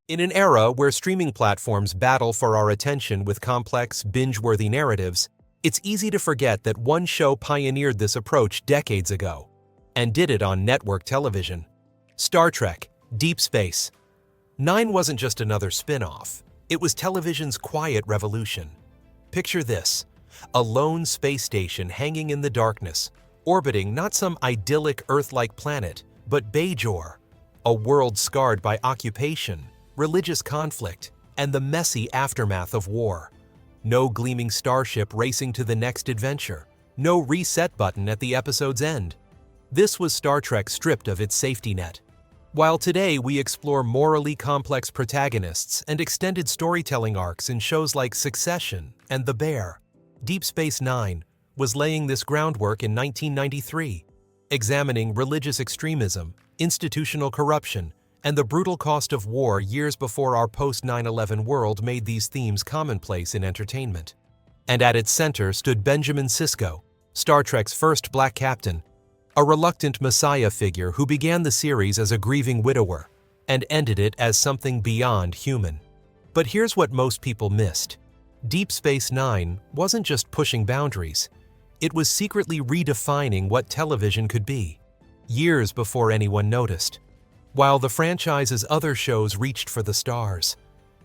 In an era where streaming platforms battle for our attention with complex, binge-worthy narratives, it's easy to forget that one show pioneered this approach decades ago, and did it on network television. Star Trek: Deep Space Nine wasn't just another spin-off, it was television's quiet revolution. Picture this: a lone space station hanging in the darkness, orbiting not some idyllic Earth-like planet, but Bajor, a world scarred by occupation, religious conflict, and the messy aftermath of war. No gleaming starship racing to the next adventure, no reset button at the episode's end. This was Star Trek stripped of its safety net. While today we explore morally complex protagonists and extended storytelling arcs in shows like Succession and The Bear, Deep Space Nine was laying this groundwork in 1993, examining religious extremism, institutional corruption, and the brutal cost of war years before our post-9/11 world made these themes commonplace in entertainment. And at its center stood Benjamin Sisko, Star Trek's first black captain, a reluctant messiah figure who began the series as a grieving widower and ended it as something beyond human. But here's what most people missed. Deep Space Nine wasn't just pushing boundaries, it was secretly redefining what television could be, years before anyone noticed. While the franchise's other shows reached for the stars,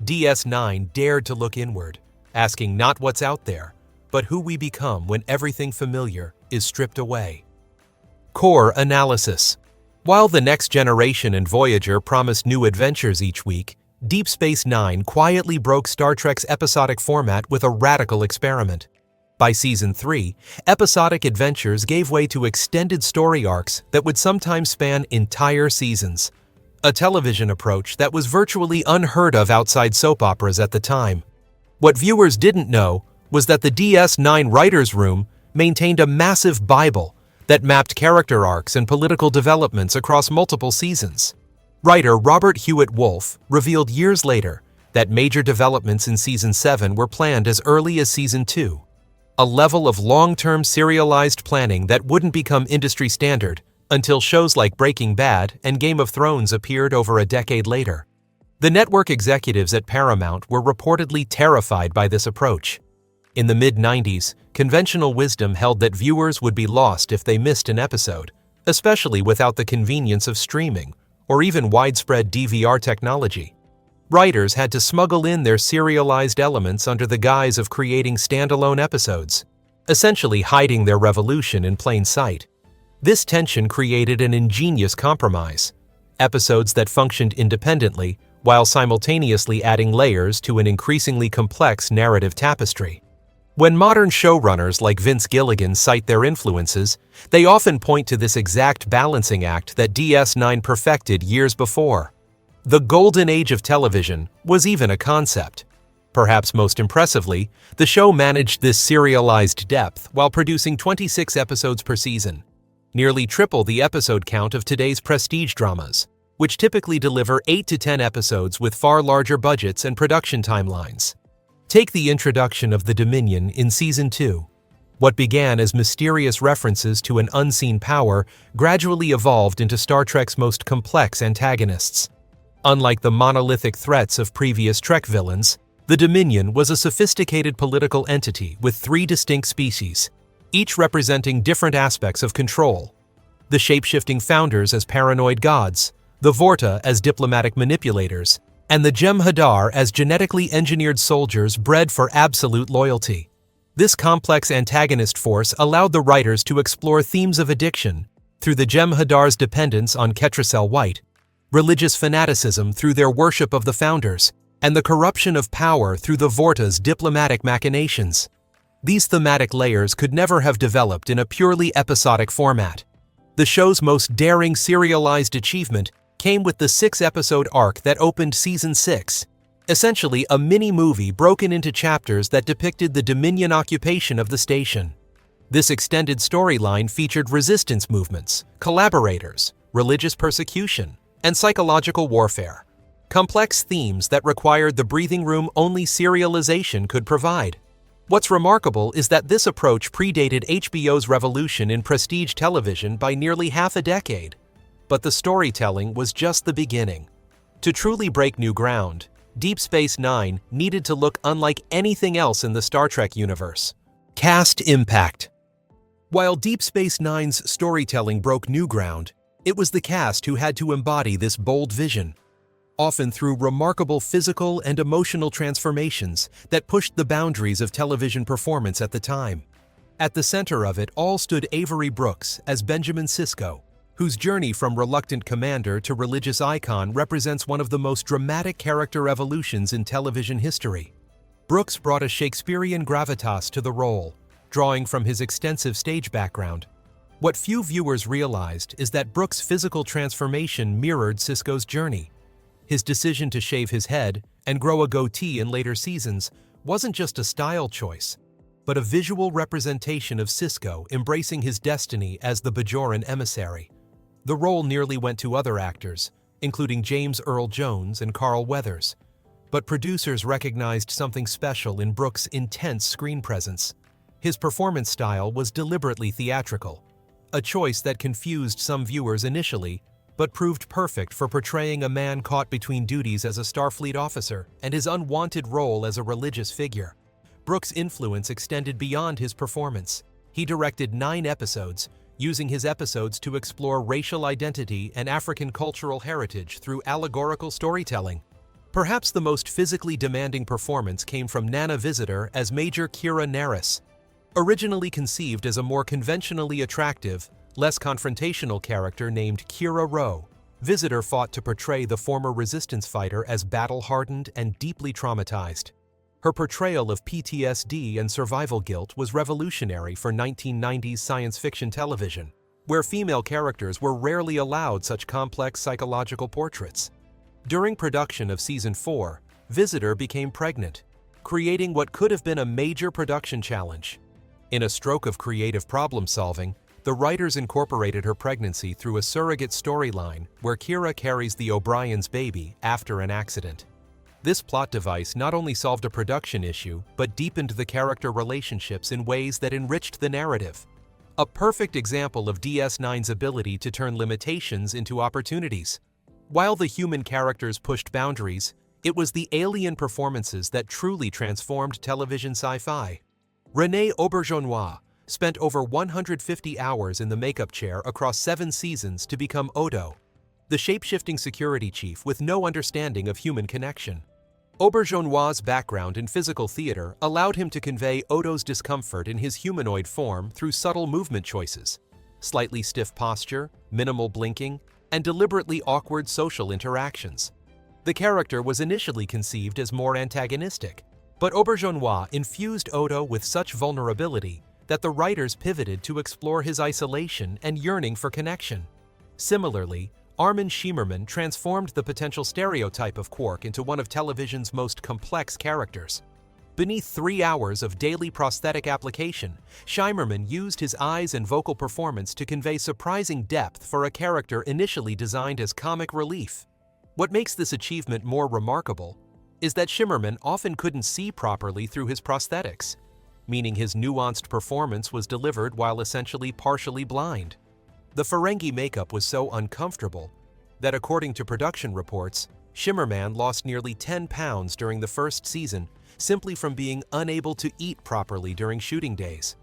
DS9 dared to look inward, asking not what's out there, but who we become when everything familiar is stripped away. Core analysis. While The Next Generation and Voyager promised new adventures each week, Deep Space Nine quietly broke Star Trek's episodic format with a radical experiment. By Season 3, episodic adventures gave way to extended story arcs that would sometimes span entire seasons, a television approach that was virtually unheard of outside soap operas at the time. What viewers didn't know was that the DS9 writers' room maintained a massive Bible that mapped character arcs and political developments across multiple seasons. Writer Robert Hewitt Wolfe revealed years later that major developments in Season 7 were planned as early as Season 2, a level of long-term serialized planning that wouldn't become industry standard until shows like Breaking Bad and Game of Thrones appeared over a decade later. The network executives at Paramount were reportedly terrified by this approach. In the mid-90s, conventional wisdom held that viewers would be lost if they missed an episode, especially without the convenience of streaming or even widespread DVR technology. Writers had to smuggle in their serialized elements under the guise of creating standalone episodes, essentially hiding their revolution in plain sight. This tension created an ingenious compromise: episodes that functioned independently while simultaneously adding layers to an increasingly complex narrative tapestry. When modern showrunners like Vince Gilligan cite their influences, they often point to this exact balancing act that DS9 perfected years before. The golden age of television was even a concept. Perhaps most impressively, the show managed this serialized depth while producing 26 episodes per season, nearly triple the episode count of today's prestige dramas, which typically deliver 8 to 10 episodes with far larger budgets and production timelines. Take the introduction of the Dominion in Season 2. What began as mysterious references to an unseen power gradually evolved into Star Trek's most complex antagonists. Unlike the monolithic threats of previous Trek villains, the Dominion was a sophisticated political entity with 3 distinct species, each representing different aspects of control. The shape-shifting founders as paranoid gods, the Vorta as diplomatic manipulators, and the Jem'Hadar as genetically engineered soldiers bred for absolute loyalty. This complex antagonist force allowed the writers to explore themes of addiction through the Jem'Hadar's dependence on Ketracel White, religious fanaticism through their worship of the founders, and the corruption of power through the Vorta's diplomatic machinations. These thematic layers could never have developed in a purely episodic format. The show's most daring serialized achievement came with the 6-episode arc that opened Season 6, essentially a mini-movie broken into chapters that depicted the Dominion occupation of the station. This extended storyline featured resistance movements, collaborators, religious persecution, and psychological warfare, complex themes that required the breathing room only serialization could provide. What's remarkable is that this approach predated HBO's revolution in prestige television by nearly half a decade. But the storytelling was just the beginning. To truly break new ground, Deep Space Nine needed to look unlike anything else in the Star Trek universe. Cast impact. While Deep Space Nine's storytelling broke new ground, it was the cast who had to embody this bold vision, often through remarkable physical and emotional transformations that pushed the boundaries of television performance at the time. At the center of it all stood Avery Brooks as Benjamin Sisko, whose journey from reluctant commander to religious icon represents one of the most dramatic character evolutions in television history. Brooks brought a Shakespearean gravitas to the role, drawing from his extensive stage background. What few viewers realized is that Brooks' physical transformation mirrored Sisko's journey. His decision to shave his head and grow a goatee in later seasons wasn't just a style choice, but a visual representation of Sisko embracing his destiny as the Bajoran emissary. The role nearly went to other actors, including James Earl Jones and Carl Weathers, but producers recognized something special in Brooks' intense screen presence. His performance style was deliberately theatrical, a choice that confused some viewers initially, but proved perfect for portraying a man caught between duties as a Starfleet officer and his unwanted role as a religious figure. Brooks' influence extended beyond his performance. He directed 9 episodes, using his episodes to explore racial identity and African cultural heritage through allegorical storytelling. Perhaps the most physically demanding performance came from Nana Visitor as Major Kira Nerys. Originally conceived as a more conventionally attractive, less confrontational character named Kira Rowe, Visitor fought to portray the former resistance fighter as battle-hardened and deeply traumatized. Her portrayal of PTSD and survival guilt was revolutionary for 1990s science fiction television, where female characters were rarely allowed such complex psychological portraits. During production of Season 4, Visitor became pregnant, creating what could have been a major production challenge. In a stroke of creative problem-solving, the writers incorporated her pregnancy through a surrogate storyline where Kira carries the O'Brien's baby after an accident. This plot device not only solved a production issue, but deepened the character relationships in ways that enriched the narrative. A perfect example of DS9's ability to turn limitations into opportunities. While the human characters pushed boundaries, it was the alien performances that truly transformed television sci-fi. Renée Auberjonois spent over 150 hours in the makeup chair across 7 seasons to become Odo, the shape-shifting security chief with no understanding of human connection. Auberjonois' background in physical theater allowed him to convey Odo's discomfort in his humanoid form through subtle movement choices, slightly stiff posture, minimal blinking, and deliberately awkward social interactions. The character was initially conceived as more antagonistic, but Auberjonois infused Odo with such vulnerability that the writers pivoted to explore his isolation and yearning for connection. Similarly, Armin Shimmerman transformed the potential stereotype of Quark into one of television's most complex characters. Beneath 3 hours of daily prosthetic application, Shimmerman used his eyes and vocal performance to convey surprising depth for a character initially designed as comic relief. What makes this achievement more remarkable is that Shimmerman often couldn't see properly through his prosthetics, meaning his nuanced performance was delivered while essentially partially blind. The Ferengi makeup was so uncomfortable that, according to production reports, Shimmerman lost nearly 10 pounds during the first season simply from being unable to eat properly during shooting days.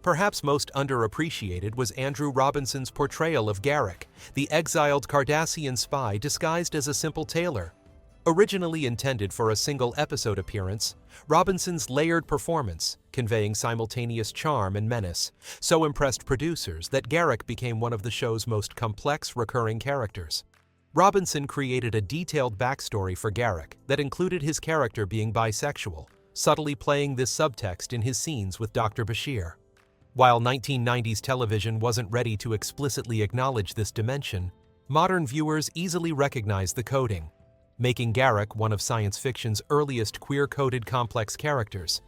Perhaps most underappreciated was Andrew Robinson's portrayal of Garak, the exiled Cardassian spy disguised as a simple tailor. Originally intended for a single episode appearance, Robinson's layered performance, conveying simultaneous charm and menace, so impressed producers that Garak became one of the show's most complex recurring characters. Robinson created a detailed backstory for Garak that included his character being bisexual, subtly playing this subtext in his scenes with Dr. Bashir. While 1990s television wasn't ready to explicitly acknowledge this dimension, modern viewers easily recognized the coding, making Garak one of science fiction's earliest queer-coded complex characters.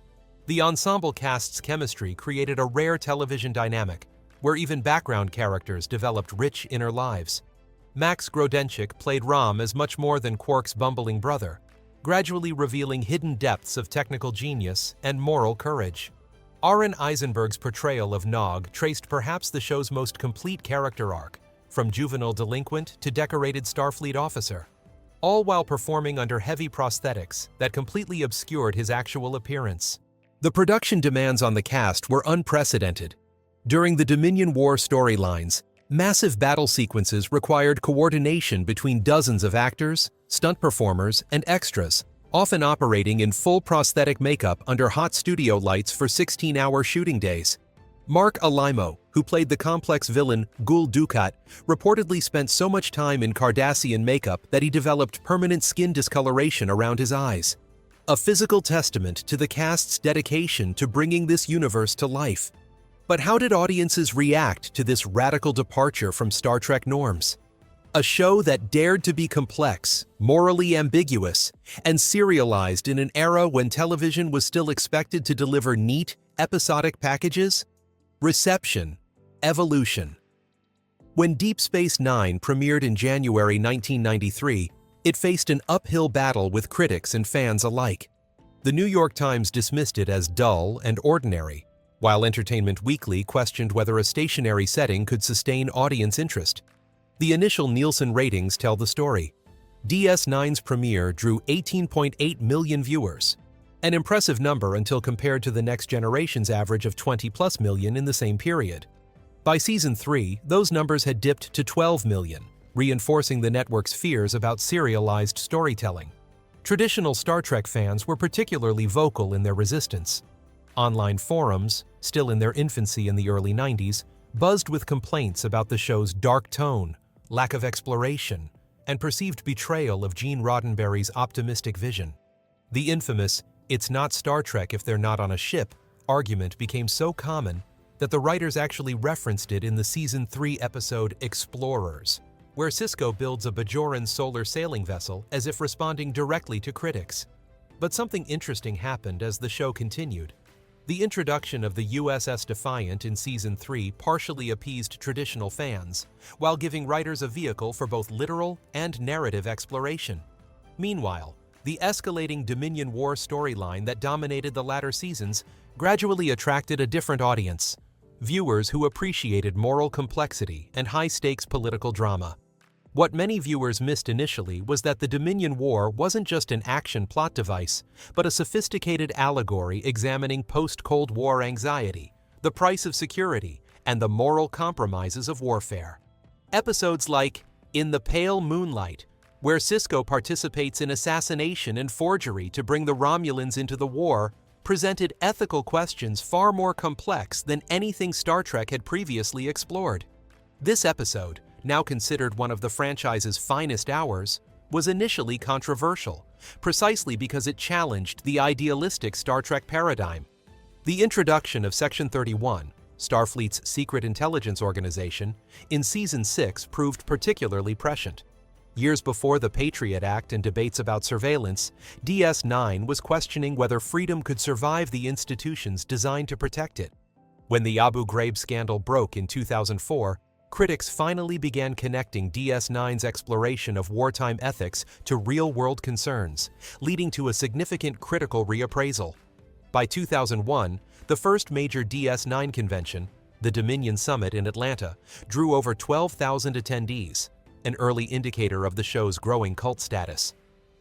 The ensemble cast's chemistry created a rare television dynamic, where even background characters developed rich inner lives. Max Grodenchik played Rom as much more than Quark's bumbling brother, gradually revealing hidden depths of technical genius and moral courage. Aaron Eisenberg's portrayal of Nog traced perhaps the show's most complete character arc, from juvenile delinquent to decorated Starfleet officer. all while performing under heavy prosthetics that completely obscured his actual appearance. The production demands on the cast were unprecedented. During the Dominion War storylines, massive battle sequences required coordination between dozens of actors, stunt performers, and extras, often operating in full prosthetic makeup under hot studio lights for 16-hour shooting days. Mark Alaimo, who played the complex villain Gul Dukat, reportedly spent so much time in Cardassian makeup that he developed permanent skin discoloration around his eyes. A physical testament to the cast's dedication to bringing this universe to life. But how did audiences react to this radical departure from Star Trek norms? A show that dared to be complex, morally ambiguous, and serialized in an era when television was still expected to deliver neat, episodic packages? Reception. Evolution. When Deep Space Nine premiered in January 1993, it faced an uphill battle with critics and fans alike. The New York Times dismissed it as dull and ordinary, while Entertainment Weekly questioned whether a stationary setting could sustain audience interest. The initial Nielsen ratings tell the story. DS9's premiere drew 18.8 million viewers, an impressive number until compared to the Next Generation's average of 20+ million in the same period. By Season 3, those numbers had dipped to 12 million, reinforcing the network's fears about serialized storytelling. Traditional Star Trek fans were particularly vocal in their resistance. Online forums, still in their infancy in the early 90s, buzzed with complaints about the show's dark tone, lack of exploration, and perceived betrayal of Gene Roddenberry's optimistic vision. The infamous "it's not Star Trek if they're not on a ship" argument became so common that the writers actually referenced it in the Season 3 episode Explorers, where Sisko builds a Bajoran solar sailing vessel as if responding directly to critics. But something interesting happened as the show continued. The introduction of the USS Defiant in Season 3 partially appeased traditional fans, while giving writers a vehicle for both literal and narrative exploration. Meanwhile, the escalating Dominion War storyline that dominated the latter seasons gradually attracted a different audience, viewers who appreciated moral complexity and high-stakes political drama. What many viewers missed initially was that the Dominion War wasn't just an action plot device, but a sophisticated allegory examining post-Cold War anxiety, the price of security, and the moral compromises of warfare. Episodes like In the Pale Moonlight, where Sisko participates in assassination and forgery to bring the Romulans into the war, presented ethical questions far more complex than anything Star Trek had previously explored. This episode, now considered one of the franchise's finest hours, was initially controversial, precisely because it challenged the idealistic Star Trek paradigm. The introduction of Section 31, Starfleet's secret intelligence organization, in Season 6 proved particularly prescient. Years before the Patriot Act and debates about surveillance, DS9 was questioning whether freedom could survive the institutions designed to protect it. When the Abu Ghraib scandal broke in 2004, critics finally began connecting DS9's exploration of wartime ethics to real-world concerns, leading to a significant critical reappraisal. By 2001, the first major DS9 convention, the Dominion Summit in Atlanta, drew over 12,000 attendees, an early indicator of the show's growing cult status.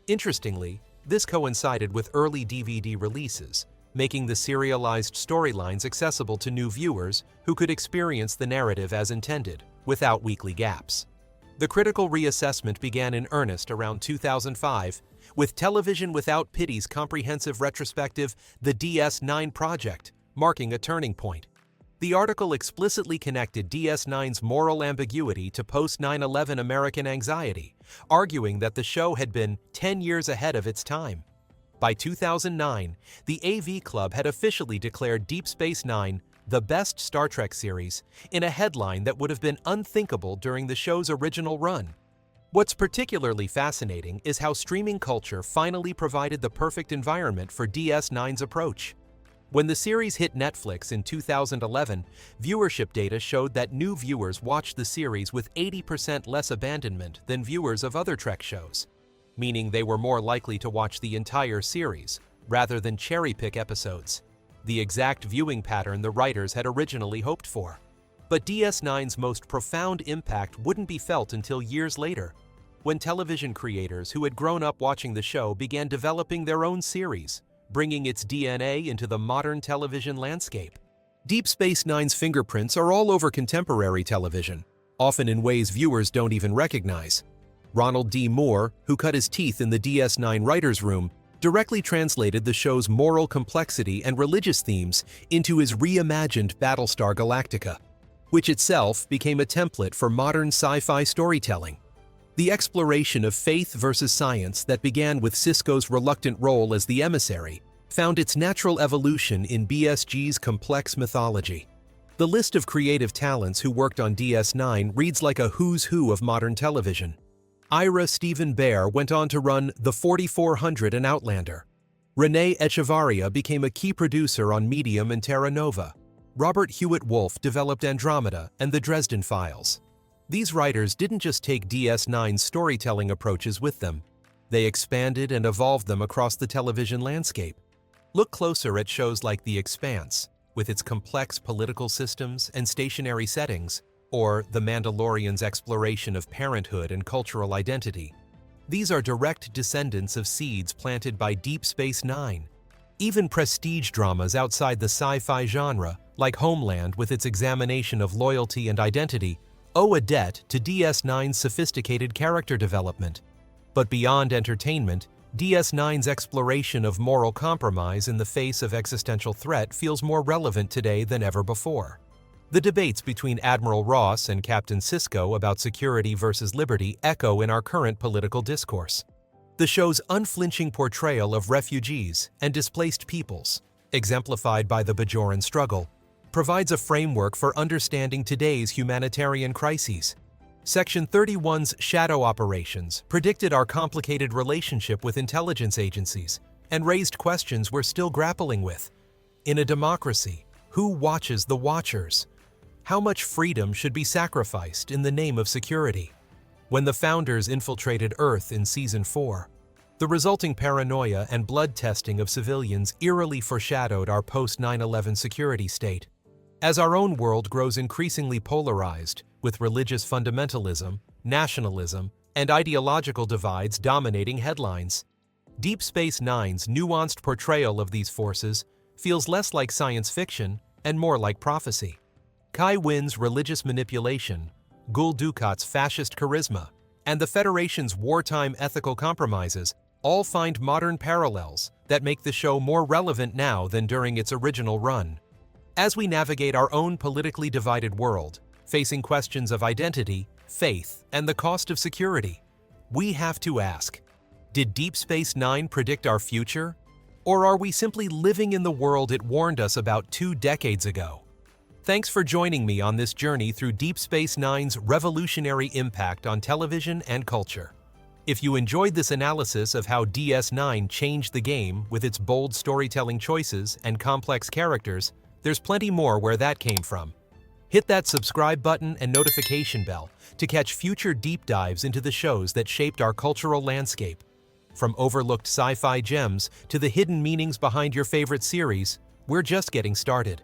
Interestingly, this coincided with early DVD releases, making the serialized storylines accessible to new viewers who could experience the narrative as intended, without weekly gaps. The critical reassessment began in earnest around 2005, with Television Without Pity's comprehensive retrospective, The DS9 Project, marking a turning point. The article explicitly connected DS9's moral ambiguity to post-9/11 American anxiety, arguing that the show had been 10 years ahead of its time. By 2009, the AV Club had officially declared Deep Space Nine the best Star Trek series, in a headline that would have been unthinkable during the show's original run. What's particularly fascinating is how streaming culture finally provided the perfect environment for DS9's approach. When the series hit Netflix in 2011, viewership data showed that new viewers watched the series with 80% less abandonment than viewers of other Trek shows, meaning they were more likely to watch the entire series, rather than cherry-pick episodes, the exact viewing pattern the writers had originally hoped for. But DS9's most profound impact wouldn't be felt until years later. when television creators who had grown up watching the show began developing their own series, bringing its DNA into the modern television landscape. Deep Space Nine's fingerprints are all over contemporary television, often in ways viewers don't even recognize. Ronald D. Moore, who cut his teeth in the DS9 writer's room, directly translated the show's moral complexity and religious themes into his reimagined Battlestar Galactica, which itself became a template for modern sci-fi storytelling. The exploration of faith versus science that began with Sisko's reluctant role as the emissary found its natural evolution in BSG's complex mythology. The list of creative talents who worked on DS9 reads like a who's who of modern television. Ira Steven Behr went on to run The 4400 and Outlander. Renee Echevarria became a key producer on Medium and Terra Nova. Robert Hewitt Wolfe developed Andromeda and The Dresden Files. These writers didn't just take DS9's storytelling approaches with them. They expanded and evolved them across the television landscape. Look closer at shows like The Expanse, with its complex political systems and stationary settings, or The Mandalorian's exploration of parenthood and cultural identity. These are direct descendants of seeds planted by Deep Space Nine. Even prestige dramas outside the sci-fi genre, like Homeland with its examination of loyalty and identity, owe a debt to DS9's sophisticated character development. But beyond entertainment, DS9's exploration of moral compromise in the face of existential threat feels more relevant today than ever before. The debates between Admiral Ross and Captain Sisko about security versus liberty echo in our current political discourse. The show's unflinching portrayal of refugees and displaced peoples, exemplified by the Bajoran struggle, provides a framework for understanding today's humanitarian crises. Section 31's shadow operations predicted our complicated relationship with intelligence agencies and raised questions we're still grappling with. In a democracy, who watches the watchers? How much freedom should be sacrificed in the name of security? When the Founders infiltrated Earth in Season 4, the resulting paranoia and blood testing of civilians eerily foreshadowed our post-9/11 security state. As our own world grows increasingly polarized, with religious fundamentalism, nationalism, and ideological divides dominating headlines, Deep Space Nine's nuanced portrayal of these forces feels less like science fiction and more like prophecy. Kai Wynn's religious manipulation, Gul Dukat's fascist charisma, and the Federation's wartime ethical compromises all find modern parallels that make the show more relevant now than during its original run. As we navigate our own politically divided world, facing questions of identity, faith, and the cost of security, we have to ask, did Deep Space Nine predict our future? Or are we simply living in the world it warned us about 2 decades ago? Thanks for joining me on this journey through Deep Space Nine's revolutionary impact on television and culture. If you enjoyed this analysis of how DS9 changed the game with its bold storytelling choices and complex characters, there's plenty more where that came from. Hit that subscribe button and notification bell to catch future deep dives into the shows that shaped our cultural landscape. From overlooked sci-fi gems to the hidden meanings behind your favorite series, we're just getting started.